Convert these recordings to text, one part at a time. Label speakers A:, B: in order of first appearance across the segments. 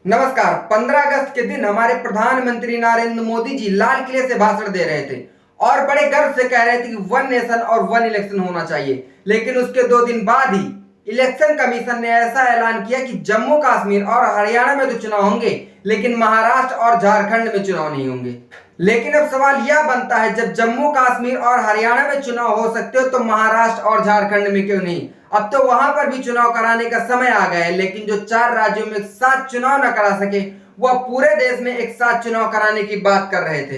A: नमस्कार। 15 अगस्त के दिन हमारे प्रधानमंत्री नरेंद्र मोदी जी लाल किले से भाषण दे रहे थे और बड़े गर्व से कह रहे थे कि वन नेशन और वन इलेक्शन होना चाहिए। लेकिन उसके 2 दिन बाद ही इलेक्शन कमीशन ने ऐसा ऐलान किया कि जम्मू कश्मीर और हरियाणा में तो चुनाव होंगे, लेकिन महाराष्ट्र और झारखंड में चुनाव नहीं होंगे। लेकिन अब सवाल यह बनता है, जब जम्मू कश्मीर और हरियाणा में चुनाव हो सकते हो तो महाराष्ट्र और झारखंड में क्यों नहीं? अब तो वहां पर भी चुनाव कराने का समय आ गया है। लेकिन जो 4 राज्यों में एक साथ चुनाव न करा सके, वह पूरे देश में एक साथ चुनाव कराने की बात कर रहे थे।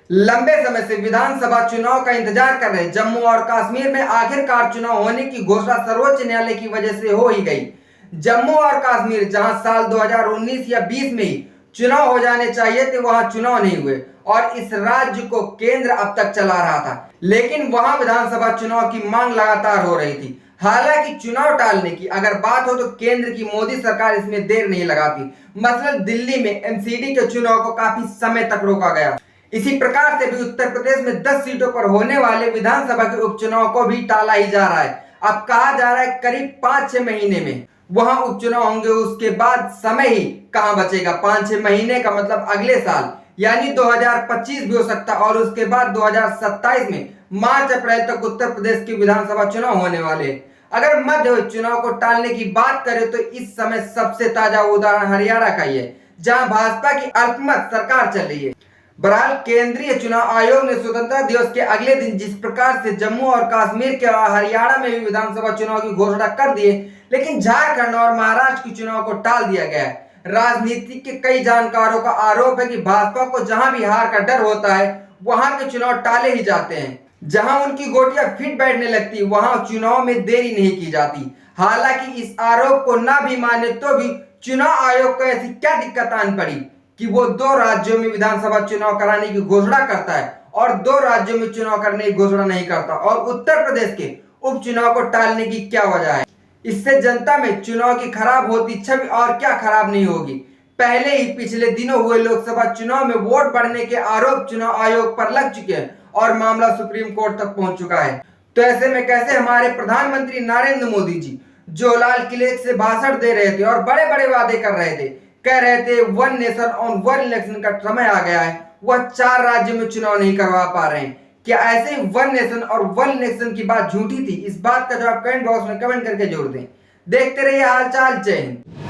A: लंबे समय से विधानसभा चुनाव का इंतजार कर रहे जम्मू और कश्मीर में आखिरकार चुनाव होने की घोषणा सर्वोच्च न्यायालय की वजह से हो ही गई। जम्मू और कश्मीर, जहां साल 2019 या 20 में ही चुनाव हो जाने चाहिए थे, वहां चुनाव नहीं हुए और इस राज्य को केंद्र अब तक चला रहा था। लेकिन वहां विधानसभा चुनाव की मांग लगातार हो रही थी। हालांकि चुनाव टालने की अगर बात हो तो केंद्र की मोदी सरकार इसमें देर नहीं लगाती। मसलन दिल्ली में एमसीडी के चुनाव को काफी समय तक रोका गया। इसी प्रकार से भी उत्तर प्रदेश में 10 सीटों पर होने वाले विधानसभा के उपचुनाव को भी टाला ही जा रहा है। अब कहा जा रहा है करीब 5-6 महीने में वहां उपचुनाव होंगे। उसके बाद समय ही कहां बचेगा। 5-6 महीने का मतलब अगले साल यानी 2025 भी हो सकता और उसके बाद 2027 में मार्च अप्रैल तक उत्तर प्रदेश की विधानसभा चुनाव होने वाले। अगर मध्य चुनाव को टालने की बात करें तो इस समय सबसे ताजा उदाहरण हरियाणा का ही है, जहां भाजपा की अल्पमत सरकार चल रही है। बहरहाल केंद्रीय चुनाव आयोग ने स्वतंत्रता दिवस के अगले दिन जिस प्रकार से जम्मू और कश्मीर के हरियाणा में भी विधानसभा चुनाव की घोषणा कर दिए, लेकिन झारखंड और महाराष्ट्र के चुनाव को टाल दिया गया है। राजनीति के कई जानकारों का आरोप है कि भाजपा को जहां भी हार का डर होता है वहां के चुनाव टाले ही जाते हैं। जहां उनकी गोटियां फिट बैठने लगती वहां चुनाव में देरी नहीं की जाती। हालांकि इस आरोप को ना भी माने तो भी चुनाव आयोग को ऐसी क्या दिक्कत आन पड़ी कि वो 2 राज्यों में विधानसभा चुनाव कराने की घोषणा करता है और 2 राज्यों में चुनाव करने की घोषणा नहीं करता। और उत्तर प्रदेश के उपचुनाव को टालने की क्या वजह है? इससे जनता में चुनाव की खराब होती छवि और क्या खराब नहीं होगी। पहले ही पिछले दिनों हुए लोकसभा चुनाव में वोट बढ़ने के आरोप चुनाव आयोग पर लग चुके हैं और मामला सुप्रीम कोर्ट तक पहुंच चुका है। तो ऐसे में कैसे हमारे प्रधानमंत्री नरेंद्र मोदी जी, जो लाल किले से भाषण दे रहे थे और बड़े बड़े वादे कर रहे थे, कह रहे थे वन नेशन और वन इलेक्शन का समय आ गया है, वह 4 राज्यों में चुनाव नहीं करवा पा रहे हैं। क्या ऐसे ही वन नेशन और वन इलेक्शन की बात झूठी थी? इस बात का जवाब कमेंट बॉक्स में कमेंट करके जोड़ दें। देखते रहिए हालचाल। जय हिंद।